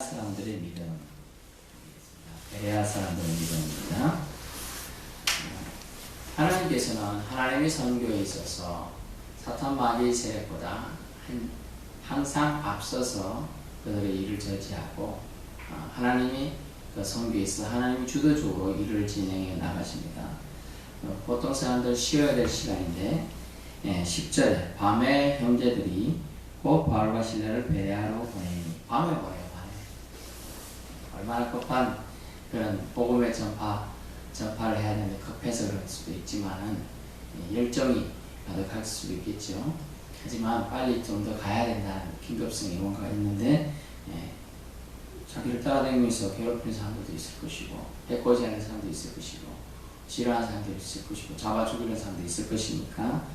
사람들의 믿음, 베레아 사람들의 믿음입니다. 하나님께서는 하나님의 선교에 있어서 사탄 마귀의 세력보다 항상 앞서서 그들의 일을 저지하고 하나님이 그 선교에서 하나님이 주도적으로 일을 진행해 나가십니다. 보통 사람들 쉬어야 될 시간인데 10절에 밤에 형제들이 곧 바울과 실라를 베레아로 보내니 밤에 보내요. 얼마나 급한 그런 복음의 전파를 해야 되는데 급해서 그럴 수도 있지만은 열정이 가득할 수도 있겠죠. 하지만 빨리 좀 더 가야 된다는 긴급성이 뭔가 있는데 자기를 따라다니면서 괴롭히는 사람들도 있을 것이고 해코지하는 사람도 있을 것이고 싫어하는 사람도 있을 것이고 잡아 죽이는 사람도 있을 것이니까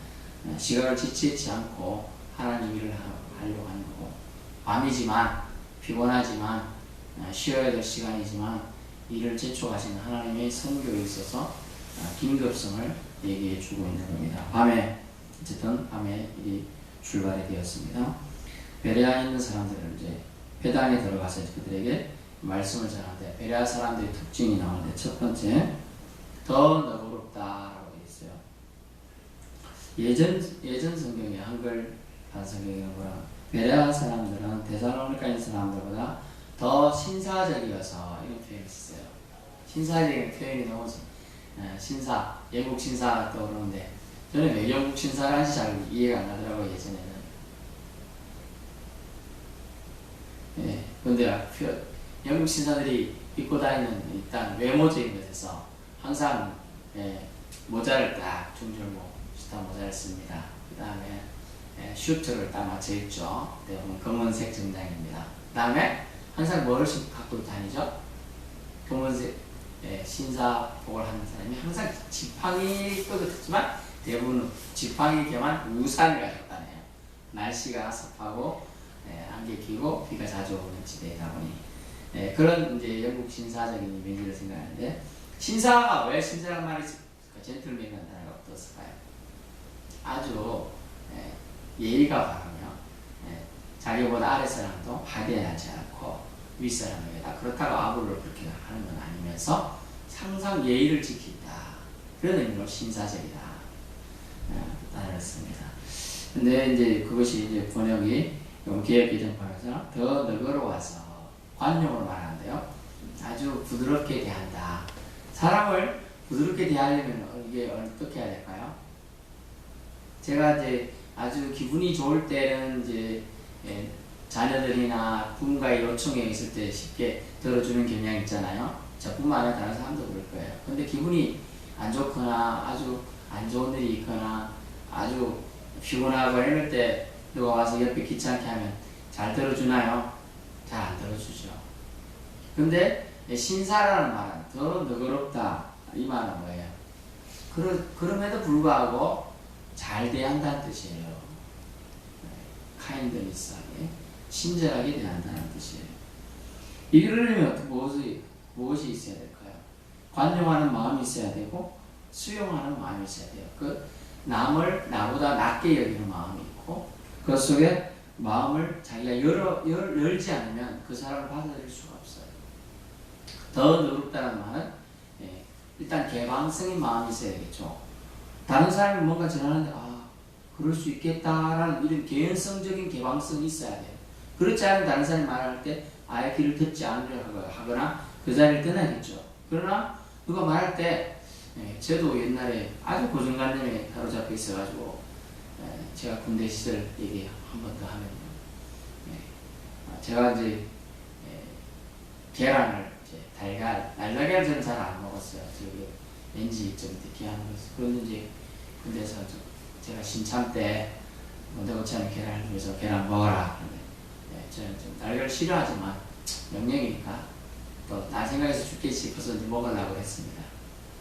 시간을 지치지 않고 하나님 일을 하려고 하는 거고 밤이지만 피곤하지만 쉬어야 될 시간이지만 이를 재촉하시는 하나님의 선교에 있어서 긴급성을 얘기해 주고 있는 겁니다. 어쨌든 밤에 일이 출발이 되었습니다. 베레아에 있는 사람들은 이제 회당에 들어가서 그들에게 말씀을 전하는데 베레아 사람들의 특징이 나오는데 첫 번째, 더 너그럽다라고 되어 있어요. 예전 성경에 한글 반성경에 보면 베레아 사람들은 데살로니가 있는 사람들보다 더 신사적이어서 이런 표현을 썼어요. 신사적인 표현이 너무 영국 신사가 떠오르는데 저는 왜 영국 신사를 하는지 잘 이해가 안 나더라고요. 예전에는. 근데 영국 신사들이 입고 다니는 일단 외모적인 것에서 항상 모자를 딱 중절모 스타 모자를 씁니다. 그 다음에 슈트를 딱 맞춰 입죠. 대부분 검은색 정장입니다. 그 다음에 항상 뭐를 갖고 다니죠? 검은색 신사복을 하는 사람이 항상 지팡이 끄덕했지만 대부분 지팡이 겸한 우산을 가지고 다녀요. 날씨가 습하고 안개 끼고 비가 자주 오는 지대이다 보니 그런 이제 영국 신사적인 이미지를 생각하는데 신사가 왜 신사란 말이 젠틀맨이라는 단어가 어떻을까요? 아주 예의가 바르며 자기보다 아랫사람도 하대하지 않고 윗사람에게다 그렇다고 아부를 그렇게 하는 건 아니면서 항상 예의를 지킨다. 그런 의미로 신사적이다. 단어를 씁니다. 근데 이제 그것이 이제 번역이 개혁개정판에서 더 너그러워서 관용으로 말하는데요. 아주 부드럽게 대한다. 사람을 부드럽게 대하려면 이게 어떻게 해야 될까요? 제가 이제 아주 기분이 좋을 때는 이제 자녀들이나 부모가의 요청에 있을 때 쉽게 들어주는 경향이 있잖아요. 저뿐만 아니라 다른 사람도 그럴 거예요. 근데 기분이 안 좋거나 아주 안 좋은 일이 있거나 아주 피곤하고 이럴 때 누가 와서 옆에 귀찮게 하면 잘 들어주나요? 잘 안 들어주죠. 근데 신사라는 말은 더 너그럽다. 이 말은 뭐예요? 그럼에도 불구하고 잘 대한다는 뜻이에요. 카인드니스하게 친절하게 대한다는 뜻이에요. 이러려면 무엇이 있어야 될까요? 관용하는 마음이 있어야 되고 수용하는 마음이 있어야 돼요. 그 남을 나보다 낮게 여기는 마음이 있고 그 속에 마음을 자기가 열지 않으면 그 사람을 받아들일 수가 없어요. 더 너그럽다는 말은 일단 개방성인 마음이 있어야겠죠. 다른 사람이 뭔가 전하는데 그럴 수 있겠다라는 이런 개연성적인 개방성이 있어야 돼요. 그렇지 않으면 다른 사람이 말할 때 아예 귀를 듣지 않으려고 하거나 그 자리를 떠나겠죠. 그러나 누가 말할 때 저도 옛날에 아주 고정관념에 사로잡혀 있어가지고 제가 군대 시절 얘기 한 번 더 하면요. 제가 이제 계란을 날달걀 저는 잘 안 먹었어요. 저기 왠지 좀 느끼한 거였어요. 그런데 군대에서 제가 신참 때 내고치 않은 계란을 주면서 계란 먹어라. 저는 좀 달걀 싫어하지만 명령이니까 또 나 생각해서 죽겠지 싶어서 이제 먹으려고 했습니다.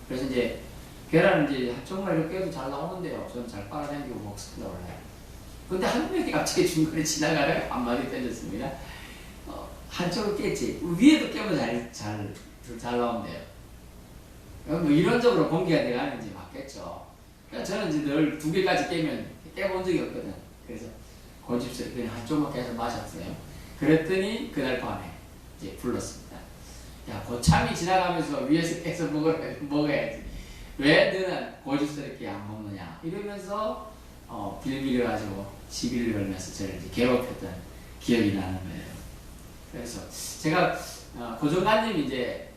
그래서 이제 계란은 이제 정말 이렇게 해도 잘 나오는데요. 저는 잘 빨아당기고 먹습니다 원래. 근데 한 명이 갑자기 중간에 지나가다가 한마디 던졌습니다. 한쪽을 깼지. 위에도 깨면 잘 나온대요. 뭐 이론적으로 공개가 돼가는지 맞겠죠. 저는 이제 늘 2개까지 깨본 적이 없거든. 그래서 고집스럽게 그냥 한쪽만 계속 마셨어요. 그랬더니 그날 밤에 이제 불렀습니다. 야, 고참이 지나가면서 위에서 깨서 먹어야지. 왜 너는 고집스럽게 안 먹느냐? 이러면서 빌밀어가지고 시비를 걸면서 저를 이제 괴롭혔던 기억이 나는 거예요. 그래서 제가 고정관념이 이제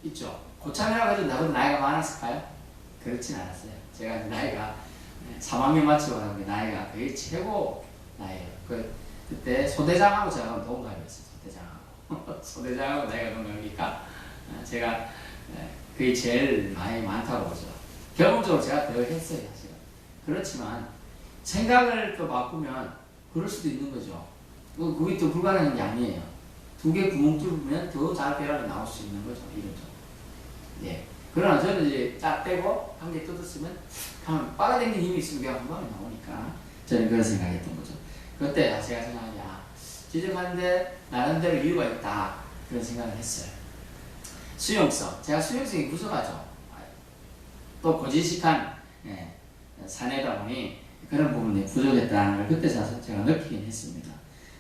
있죠. 고참이라고 해도 나보다 나이가 많았을까요? 그렇진 않았어요. 제가 나이가 3학년 마치고 나온 게 나이가 거의 최고 나이에요. 그때 소대장하고 제가 동갑이었어요. 소대장하고 나이가 동갑이니까 제가 그게 제일 많이 많다고 보죠. 경험적으로 제가 더 했어요, 사실은. 그렇지만 생각을 또 바꾸면 그럴 수도 있는 거죠. 그게 또 불가능한 게 아니에요. 2개 구멍 뚫으면 더 잘 배란이 나올 수 있는 거죠. 이거죠. 예. 그러나 저는 이제 딱 떼고 한 개 뜯었으면 그냥 빨아당기는 힘이 있으면 그냥 한 방에 나오니까 저는 그런 생각했던 거죠. 그때 제가 생각하니 지적하는데 나름대로 이유가 있다 그런 생각을 했어요. 수용성. 제가 수용성이 부족하죠. 또 고지식한 사내다 보니 그런 부분이 부족했다는 걸 그때 제가 느끼긴 했습니다.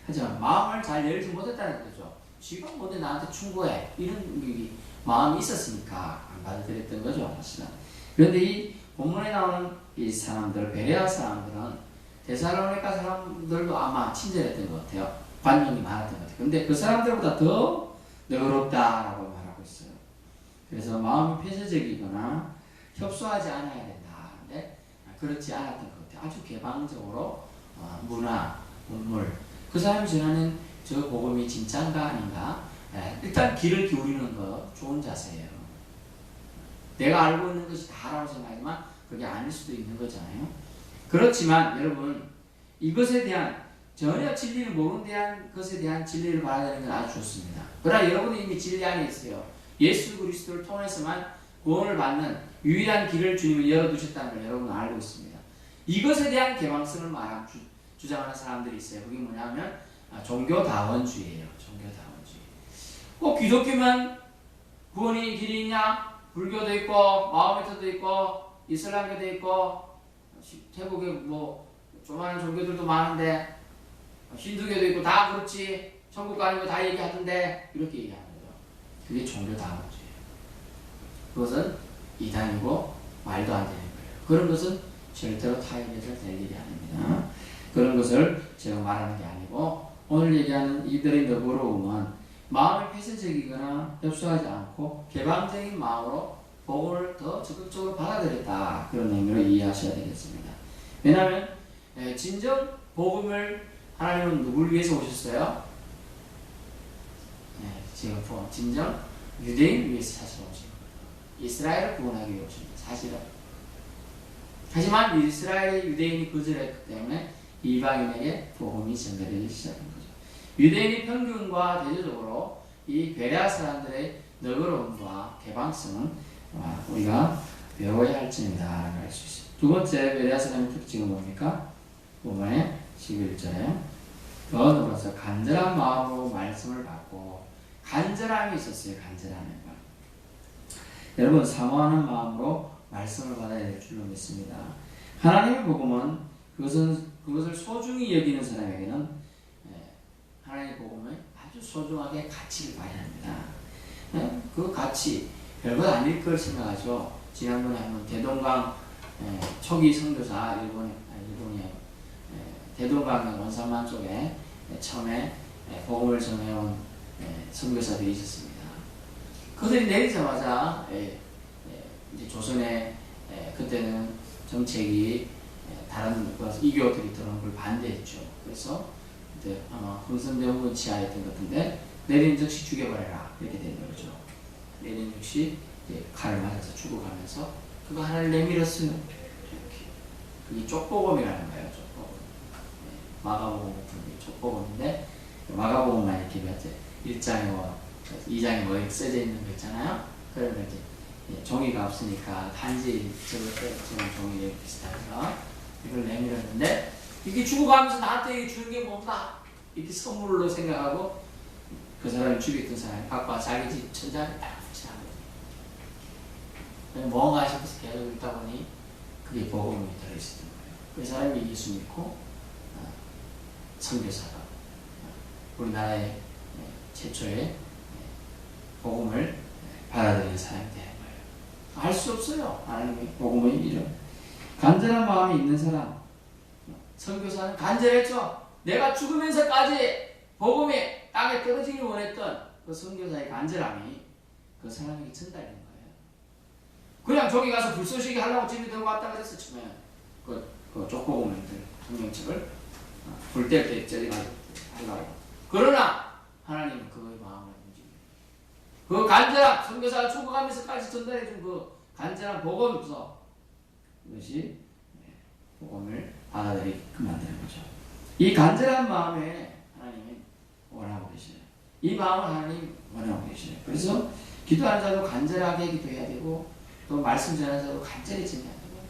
하지만 마음을 잘 열지 못했다는 거죠. 지가 뭔데 나한테 충고해 이런 마음이 있었으니까 안 받아들였던 거죠, 사실은. 그런데 이 본문에 나오는 이 사람들, 베레아 사람들은 데살로니가 사람들도 아마 친절했던 것 같아요. 관용이 많았던 것 같아요. 근데 그 사람들보다 더 너그럽다라고 말하고 있어요. 그래서 마음이 폐쇄적이거나 협소하지 않아야 된다. 근데 그렇지 않았던 것 같아요. 아주 개방적으로 문화, 문물, 그 사람이 전하는 저 복음이 진짜인가 아닌가? 일단 귀를 기울이는 거 좋은 자세예요. 내가 알고 있는 것이 다라고 생각하지만 그게 아닐 수도 있는 거잖아요. 그렇지만 여러분 이것에 대한 전혀 진리를 모르는 것에 대한 진리를 받아들이는 건 아주 좋습니다. 그러나 여러분이 이미 진리 안에 있어요. 예수 그리스도를 통해서만 구원을 받는 유일한 길을 주님이 열어두셨다는 걸 여러분은 알고 있습니다. 이것에 대한 개방성을 주장하는 사람들이 있어요. 그게 뭐냐면 종교다원주의예요. 종교다원주의. 기독교면 구원의 길이 있냐? 불교도 있고 마호메트도 있고 이슬람교도 있고 태국에 뭐 조만한 종교들도 많은데 힌두교도 있고 다 그렇지 천국 가는 거 다 얘기하던데 이렇게 얘기하는 거죠. 그게 종교다원주의예요. 그것은 이단이고 말도 안 되는 거예요. 그런 것은 절대로 타협해서 될 일이 아닙니다. 그런 것을 제가 말하는 게 아니고 오늘 얘기하는 이들의 너그러움은 마음이 폐쇄적이거나 협소하지 않고 개방적인 마음으로 복음을 더 적극적으로 받아들였다. 그런 의미로 이해하셔야 되겠습니다. 왜냐하면 진정 복음을 하나님은 누구를 위해서 오셨어요? 지금 진정 유대인을 위해서 사실 오신 거예요. 이스라엘을 구원하기 위해 오신 거예요. 사실은. 하지만 이스라엘의 유대인이 거절했기 때문에 이방인에게 복음이 전달되기 시작한 거죠. 유대인의 평균과 대조적으로 이 베레아 사람들의 너그러움과 개방성은 우리가 배워야 할 점이다라고 할 수 있습니다. 두 번째 베레아 사람의 특징은 뭡니까? 5번에 11절에 더 넘어서 간절한 마음으로 말씀을 받고 간절함이 있었어요. 간절함이. 여러분 사모하는 마음으로 말씀을 받아야 될 줄로 믿습니다. 하나님의 복음은 그것을 소중히 여기는 사람에게는 하나님의 복음을 아주 소중하게 가치를 봐야 합니다. 그 가치 별것 아닐 걸 생각하죠. 지난번에 한번 대동강 초기 선교사 일본이 대동강 원산만 쪽에 처음에 복음을 전해온 선교사들이 있었습니다. 그들이 내리자마자 이제 조선의 그때는 정책이 다른 이교들이 들어온 걸 반대했죠. 그래서 그때 아마 흥선대원군 치하였던 것 같은데 내린 즉시 죽여버려라 이렇게 된 거죠. 내린 즉시 칼을 맞아서 죽어가면서 그거 하나를 내밀었어요. 이렇게. 그게 족보검이라는 거예요. 족보검. 마가복음 같은 게 족보검인데 마가복음만 이렇게 몇 1장에 뭐 2장에 뭐 써져 있는 거 있잖아요. 그러면 이제 종이가 없으니까 단지 저거 종이 이렇게 비슷해서 이걸 내밀었는데 이게 죽어가면서 나한테 주는 게 뭔가 이렇게 선물로 생각하고 그 사람을 죽였던 사람이 갖고 와 자기 집 천장에 딱 붙이는 거예요. 뭔가 싶어서 계속 읽다 보니 그게 복음이 들어있었던 거예요. 그 사람이 예수 믿고 선교사가 우리나라의 최초의 복음을 받아들이는 사람이 되는 거예요. 할 수 없어요. 하나님의 복음의 일은. 간절한 마음이 있는 사람. 선교사는 간절했죠. 내가 죽으면서까지 복음이 땅에 떨어지길 원했던 그 선교사의 간절함이 그 사람에게 전달된 거예요. 그냥 저기 가서 불쏘시개 하려고 집에 들고 왔다 그랬어 치면 그 족보공명들 성경책을 불 뗄 때 저리가지고 하려고. 그러나 하나님은 그의 마음을 움직여요. 그 간절함, 선교사가 죽어가면서까지 전달해준 그 간절한 복음서, 이것이 복음을 받아들이게끔 만드는 거죠. 이 간절한 마음에 하나님이 원하고 계시네요. 이 마음을 하나님 원하고 계시네요. 그래서 기도하는 자도 간절하게 기도해야 되고, 또 말씀 전하는 자도 간절히 전해야 되고,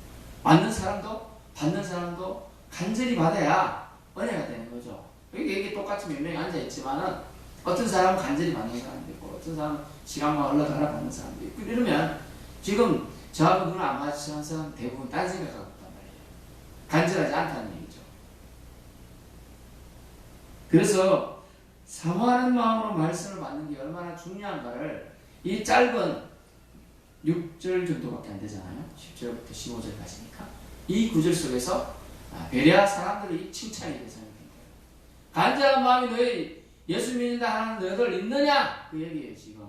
받는 사람도 간절히 받아야 은혜가 되는 거죠. 이게 똑같이 몇 명이 앉아있지만은 어떤 사람은 간절히 받는 사람도 있고, 어떤 사람은 시간만 흘러가라 받는 사람도 있고, 이러면 지금 저하고 눈을 안 마주치는 사람 대부분 딴 생각하고 있단 말이에요. 간절하지 않다는 얘기죠. 그래서 사모하는 마음으로 말씀을 받는 게 얼마나 중요한가를 이 짧은 6절 정도밖에 안 되잖아요. 10절부터 15절까지니까. 이 구절 속에서 베레아 사람들의 칭찬이 대상이 된 거예요. 간절한 마음이 너희 예수 믿는다 하는 너희들 있느냐? 그 얘기예요, 지금.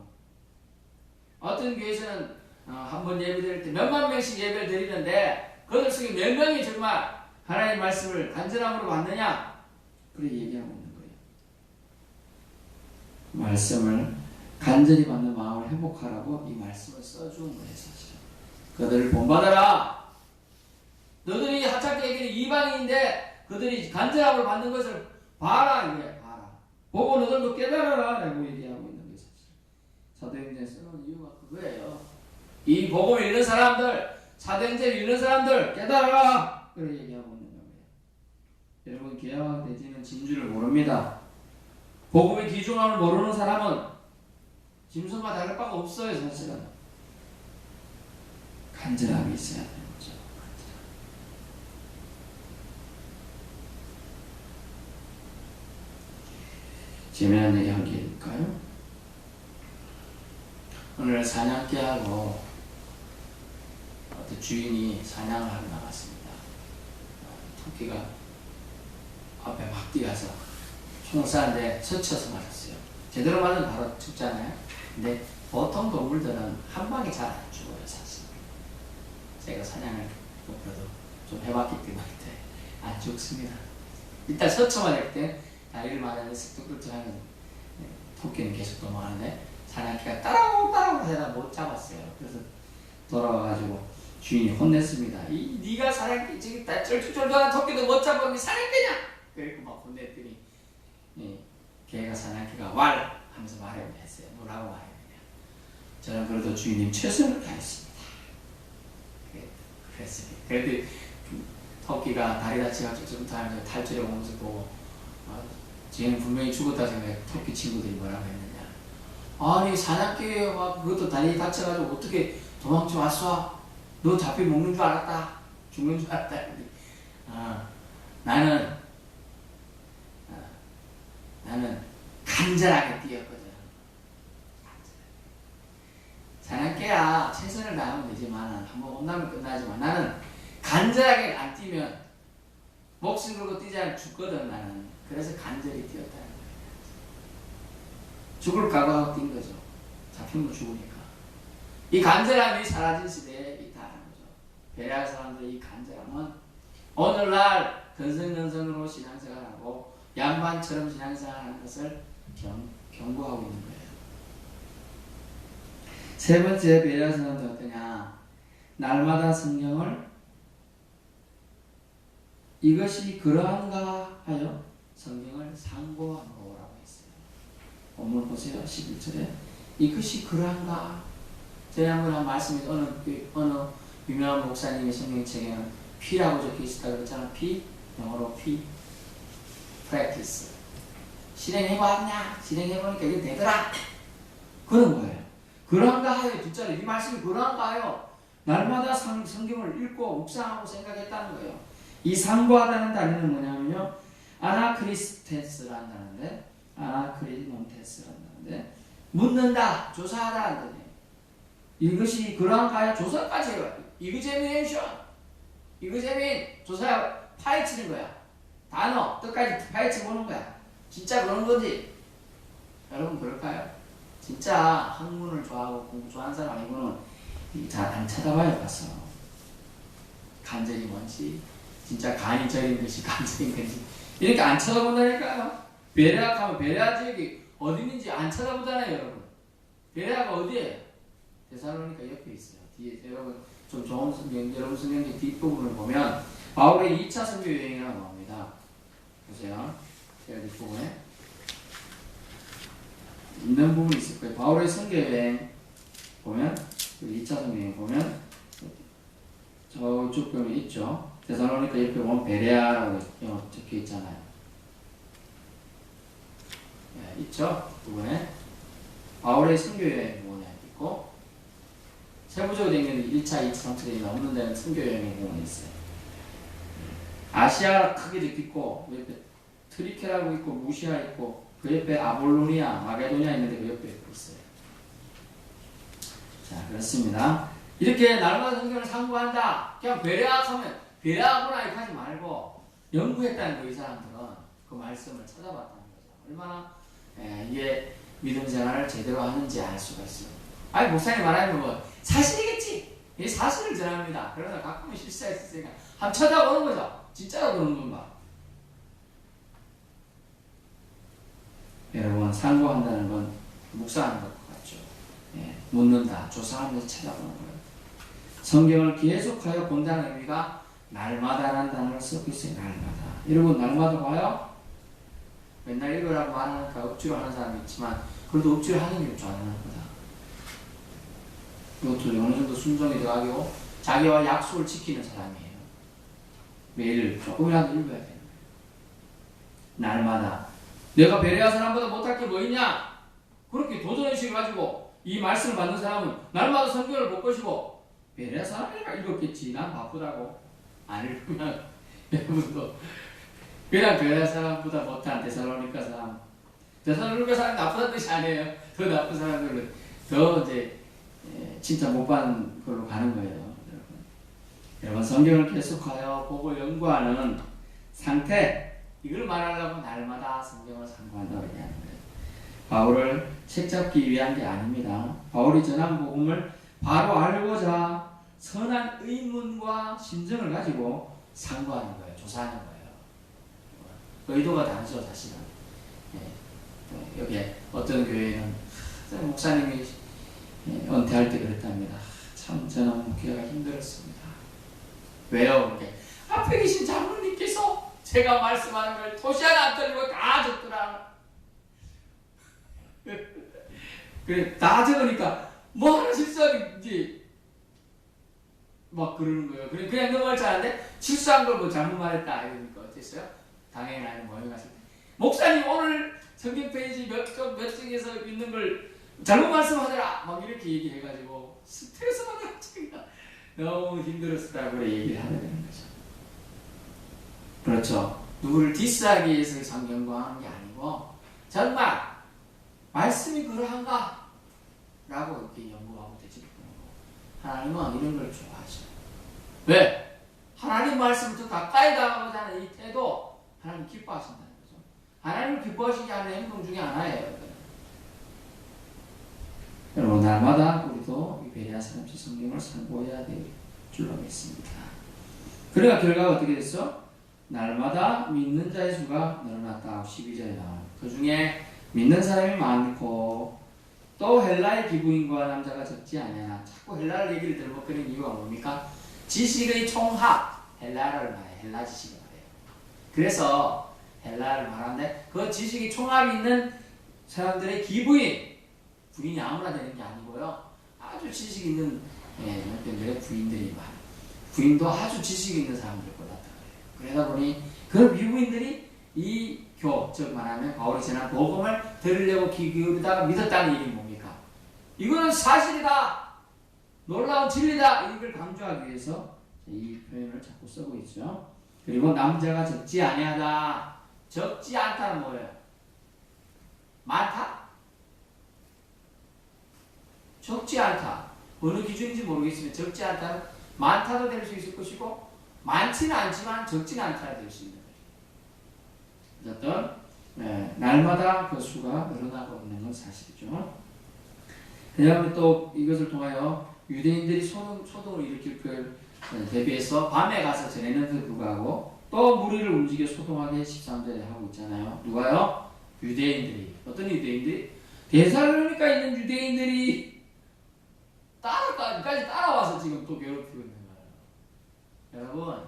어떤 교회에서는 한 번 예배 드릴 때 몇만 명씩 예배를 드리는데 그들 속에 몇 명이 정말 하나님의 말씀을 간절함으로 받느냐? 그렇게 얘기하고 있는 거예요. 말씀을 간절히 받는 마음을 회복하라고 이 말씀을 써준 거예요, 사실. 그들을 본받아라. 너들이 하찮게 여기는 이방인인데 그들이 간절함을 받는 것을 봐라. 이게 봐라. 보고 너들도 깨달아라. 라고 얘기하고 있는 거예요, 사실. 사도행전에 써놓은 이유가 그거예요. 이 복음을 읽는 사람들, 사도행전을 읽는 사람들 깨달아라. 그렇게 얘기하고 있는 겁니다. 여러분, 개혁 대지는 진주를 모릅니다. 복음의 귀중함을 모르는 사람은 짐승과 다를 바가 없어요, 사실은. 간절함이 있어야 되는 거죠. 재미난 얘기 한 개 해볼까요? 오늘 사냥개하고 어떤 주인이 사냥을 하러 나갔습니다. 토끼가 앞에 막 뛰어서 총을 쐈는데 스쳐서 맞았어요. 제대로 맞으면 바로 죽잖아요. 근데 보통 동물들은 한 방에 잘 안 죽어요, 사실. 제가 사냥을 목표도 좀 해봤기 때문에 안 죽습니다. 일단 스쳐 맞을 때 다리를 맞아서 뚝뚝뚝 하면 토끼는 계속 넘어가는데 사냥개가 따라오고 하다가 못 잡았어요. 그래서 돌아와가지고 주인이 혼냈습니다. 네가 사냥개 지금 다 쫄쫄쫄쫄한 토끼도 못 잡으면 사냥개냐? 그리고 막 혼냈더니 개가 사냥개가 왈 하면서 말했어요. 뭐라고 말했느냐? 저는 그래도 주인님 최선을 다했습니다. 그랬습니다. 그래도 토끼가 다리 다치가지고 좀 탈출해 오면서 보고 쟤는 분명히 죽었다 생각해. 토끼 친구들이 뭐라고 했느냐? 아니 사냥개 막 그것도 다리 다쳐가지고 어떻게 도망쳐 왔어? 너 잡히 먹는 줄 알았다. 죽는 줄 알았다. 나는 간절하게 뛰었거든. 사냥개야 최선을 다하면 되지만 한번 혼나면 끝나지만 나는 간절하게 안 뛰면 목숨 걸고 뛰지 않으면 죽거든. 나는 그래서 간절히 뛰었다는 거예요. 죽을 각오하고 뛴 거죠. 잡히면 죽으니까. 이 간절함이 사라진 시대에 있다는 거죠. 베레아 사람들의 이 간절함은 오늘날 근성근성으로 신앙생활하고 양반처럼 신앙생활하는 것을 경고하고 있는 거예요. 세 번째 베레아 사람들 어떠냐? 날마다 성경을 이것이 그러한가 하여 성경을 상고하고 오라고 했어요. 본문 보세요. 11절에 이것이 그러한가? 전에 한번 말씀이 어느 유명한 목사님의 성경책에는 P라고 적혀 있었다고 그랬잖아. P, 영어로 P, practice. 실행해봤냐? 실행해보니까 이게 되더라. 그런 거예요. 그러한가 하여 두 자리. 이 말씀이 그러한가 하여 날마다 성경을 읽고 묵상하고 생각했다는 거예요. 이 상고하다는 단어는 뭐냐면요. 아나크리스테스라는 단어인데, 아나크리몬테스라는 단어인데, 묻는다, 조사하다 한다네. 이것이 그러한가요? 조사까지 해요. 이그제미네이션. 이그제민 조사 파헤치는 거야. 단어 끝까지 파헤치 보는 거야. 진짜 그런 거지. 여러분 그럴까요? 진짜 학문을 좋아하고 공부 좋아하는 사람 아니고는 잘 안 쳐다봐요. 가서 간절이 뭔지, 진짜 간이 저린 것이 간절인 건지 이렇게 안 쳐다본다니까요. 베레아하면 베레아 지역이 어디 있는지 안 쳐다보잖아요. 여러분 베레아가 어디에요? 데살로니가 옆에 있어요. 뒤에 여러분 좀 좋은 성경, 여러분 성경의 뒷부분을 보면 바울의 2차 선교 여행이라고 나옵니다. 보세요. 제가 뒷부분에 있는 부분이 있을 거예요. 바울의 선교 여행 보면 2차 선교 여행 보면 저쪽 부분에 있죠. 데살로니가 옆에 보면 베레아라고 적혀 있잖아요. 네, 있죠. 부분에 바울의 선교 여행 부분에 있고 세부적으로 되면 1차, 2차, 3차 여행이 없는 데는 선교 여행의 부분이 있어요. 아시아 크게 있고 옆에 트리케라고 있고 무시아 있고 그 옆에 아볼로니아, 마게도니아 있는데 그 옆에 있어요. 자, 그렇습니다. 이렇게 날마다 성경을 상고한다. 그냥 베레아하면 베레아구나 이렇게 하지 말고 연구했다는 거. 이 사람들은 그 말씀을 찾아봤다는 거죠. 얼마나 이게 믿음 생활을 제대로 하는지 알 수가 있어요. 아니 목사님 말하면 뭐 사실이겠지. 이 사실을 전합니다. 그러나 가끔은 실수할 수 있으니까 한번 찾아보는 거죠. 진짜로 그런 건가? 여러분 상고한다는 건 묵상하는 것 같죠. 예, 묻는다, 조사하면서 찾아보는 거예요. 성경을 계속하여 본다는 의미가 날마다라는 단어를 쓰고 있어요. 날마다. 여러분 날마다 봐요? 맨날 읽으라고 말하니까 억지로 하는 사람이 있지만 그래도 억지로 하는 게 좀 안 하는 거다. 이것도 어느 정도 순종이 들어가고 자기와 약속을 지키는 사람이에요. 매일 조금이라도 읽어야 되는 거예요. 날마다. 내가 베레아 사람보다 못할 게 뭐 있냐? 그렇게 도전의식을 가지고 이 말씀을 받는 사람은 날마다 성경을 볼 것이고 베레아 사람이니까 읽었겠지. 난 바쁘다고. 안 읽으면 여러분도 그냥 베레아 사람보다 못한 데살로니가 사람. 데살로니가 사람이 나쁘다는 뜻이 아니에요. 더 나쁜 사람들은 더 이제 진짜 못 받는 걸로 가는 거예요. 여러분 성경을 계속하여 보고 연구하는 상태, 이걸 말하려고 날마다 성경을 상고한다고 얘기하는 거예요. 바울을 책잡기 위한 게 아닙니다. 바울이 전한 복음을 바로 알고자 선한 의문과 심정을 가지고 상고하는 거예요. 조사하는 거예요. 의도가 다르죠, 사실은. 여기 어떤 교회는 목사님이 은퇴할 때 그랬답니다. 참 저는 목회가 힘들었습니다. 왜요? 이렇게 앞에 계신 장로님께서 제가 말씀하는 걸 토시 하나 안 떨리고 다 적더라. 그래 다 적으니까 뭐 하나 실수하겠지 막 그러는 거예요. 그냥 넘어갈 줄 알았는데 실수한 걸 뭐 잘못 말했다 이러니까 어땠어요? 당연히 나는 모임 갔을 때 목사님 오늘 성경 페이지 몇 쪽에서 있는 걸 잘못 말씀하더라 막 이렇게 얘기해가지고 스트레스 받아 자기가 너무 힘들었다고 얘기를 하게 되는 거죠. 그렇죠. 누구를 디스하기 위해서 성경 하는 게 아니고 정말 말씀이 그러한가? 라고 이렇게 연구하고 되짚는 거. 하나님은 이런 걸 좋아하셔요. 왜? 하나님 말씀을 더 가까이 다가가고자 하는 이 태도 하나님 기뻐하신다는 거죠. 하나님을 기뻐하시게 하는 행동 중에 하나예요. 여러분 날마다 우리도 이 베레아 사람들 성경을 상고해야 될 줄로 믿습니다. 그러니까 결과가 어떻게 됐어? 날마다 믿는 자의 수가 늘어났다. 12절에 나와요. 그 중에 믿는 사람이 많고 또 헬라의 기부인과 남자가 적지 아니하나. 자꾸 헬라를 얘기를 들먹거리는 이유가 뭡니까? 지식의 총합, 헬라를 말해요. 헬라 지식을 말해요. 그래서 헬라를 말하는데 그 지식의 총합이 있는 사람들의 기부인, 부인이 아무나 되는 게 아니고요. 아주 지식 있는 남편들의 부인들이 많아요. 부인도 아주 지식 있는 사람들보다 더 그래요. 그러다 보니 그 미부인들이 이 즉 말하면 바울이 전한 복음을 들으려고 귀 기울이다가 믿었다는 얘기는 뭡니까? 이거는 사실이다. 놀라운 진리다. 이걸 강조하기 위해서 이 표현을 자꾸 쓰고 있죠. 그리고 남자가 적지 아니하다. 적지 않다는 뭐예요? 많다? 적지 않다. 어느 기준인지 모르겠지만 적지 않다. 많다도 될 수 있을 것이고 많지는 않지만 적지는 않다도 될 수 있는 거죠. 어떤 날마다 그 수가 늘어나고 있는 건 사실이죠. 그 다음에 또 이것을 통하여 유대인들이 소동을 일으킬 걸 대비해서 밤에 가서 전했는데도 불구하고 또 무리를 움직여 소동하게 13절에 하고 있잖아요. 누가요? 유대인들이. 어떤 유대인들이? 데살로니가 있는 유대인들이 까지 따라와서 지금 또 괴롭히고 있는 거예요. 여러분,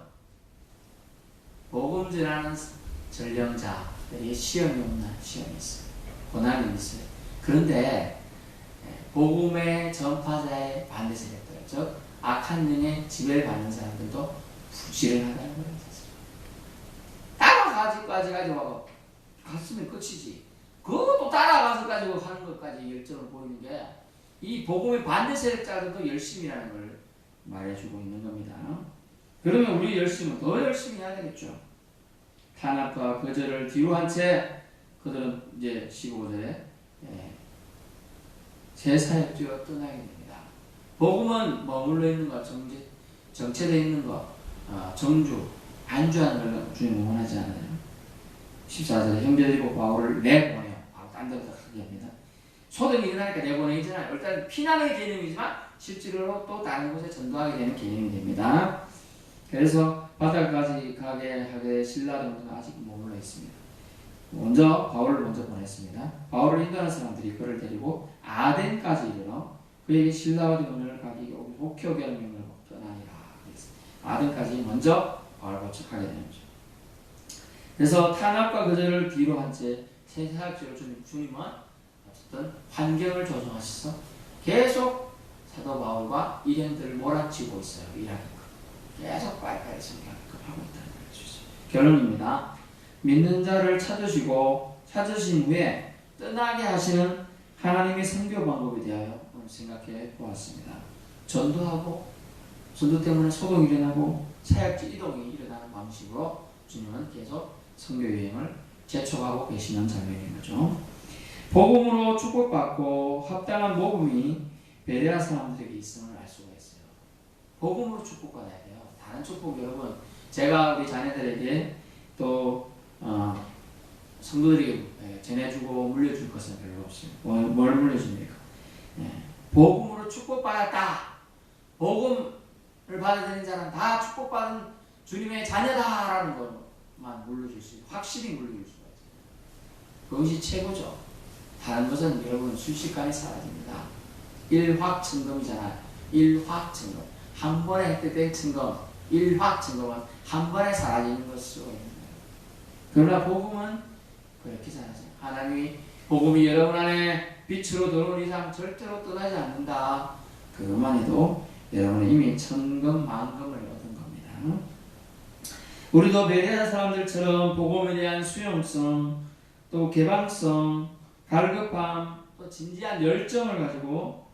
복음 전하는 전령자들이 시험이 없나? 시험이 있어요. 고난이 있어요. 그런데 복음의 전파자의 반대 세력들, 즉 악한 영의 지배를 받는 사람들도 부지런하다는 거예요. 따라가지까지 가지고 갔으면 끝이지. 그것도 따라가서 가지고 하는 것까지 열정을 보이는 게 이 복음의 반대 세력자들도 열심이라는 걸 말해주고 있는 겁니다. 그러면 우리 열심은 더 열심히 해야 되겠죠. 탄압과 거절을 뒤로 한 채 그들은 이제 15절에 새 사역지로 떠나게 됩니다. 복음은 머물러 있는 것, 정체되어 있는 것, 정주, 안주하는 걸 주님 원하지 않아요. 14절에 형제들이 바울을 내보내요. 바로 딴 데로 가게 합니다. 소동이 일어나니까 내보내잖아요. 일단 피난의 개념이지만 실제로 또 다른 곳에 전도하게 되는 개념이 됩니다. 그래서 바다까지 가게 하게 신라도 아직 머물러 있습니다. 먼저 바울을 먼저 보냈습니다. 바울을 인도하는 사람들이 그를 데리고 아덴까지 이르러 그에게 신라와 디모데를 가기 목표하게 하는 명을 전하니라. 아덴까지 먼저 바울을 도착하게 되는 거죠. 그래서 탄압과 거절을 뒤로 한 채 새 사역지로 주님은 어쨌든 환경을 조성하셔서 계속 사도 바울과 일행들을 몰아치고 있어요. 일하니까 계속 빨리빨리 성경하고 있다는 거죠. 결론입니다. 믿는 자를 찾으신 후에 떠나게 하시는 하나님의 선교 방법에 대하여 오늘 생각해 보았습니다. 전도하고 전도 때문에 소동이 일어나고 사역지 이동이 일어나는 방식으로 주님은 계속 선교 여행을 재촉하고 계시는 장면인 거죠. 복음으로 축복받고 합당한 모금이 베레아 사람들에게 있음을 알 수가 있어요. 복음으로 축복받아야 돼요. 다른 축복 여러분, 제가 우리 자녀들에게 또 성도들에게 전해주고 물려줄 것은 별로 없어요. 뭘 물려줍니까? 복음으로 축복받았다. 복음을 받아들인 자는 다 축복받은 주님의 자녀다라는 것만 물려줄 수 있어요. 확실히 물려줄 수가 있어요. 그것이 최고죠. 다른 것은 여러분 순식간에 사라집니다. 일확천금이잖아요. 일확천금. 한 번에 획득된 천금. 일확천금은 한 번에 사라지는 것으로 있는 거예요. 그러나 복음은 그렇게 사라져요. 하나님이 복음이 여러분 안에 빛으로 들어온 이상 절대로 떠나지 않는다. 그것만 해도 여러분은 이미 천금 만금을 얻은 겁니다. 우리도 베레아 사람들처럼 복음에 대한 수용성, 또 개방성, 갈급함, 또 진지한 열정을 가지고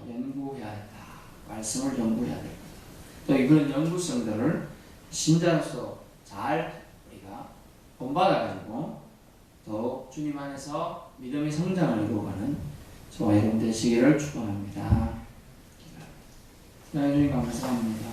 연구해야 한다. 말씀을 연구해야 된다. 또 이런 연구성들을 신자로서 잘 우리가 본받아가지고 더욱 주님 안에서 믿음의 성장을 이루어가는 저와 여러분 되시기를 축원합니다. 하나님 감사합니다.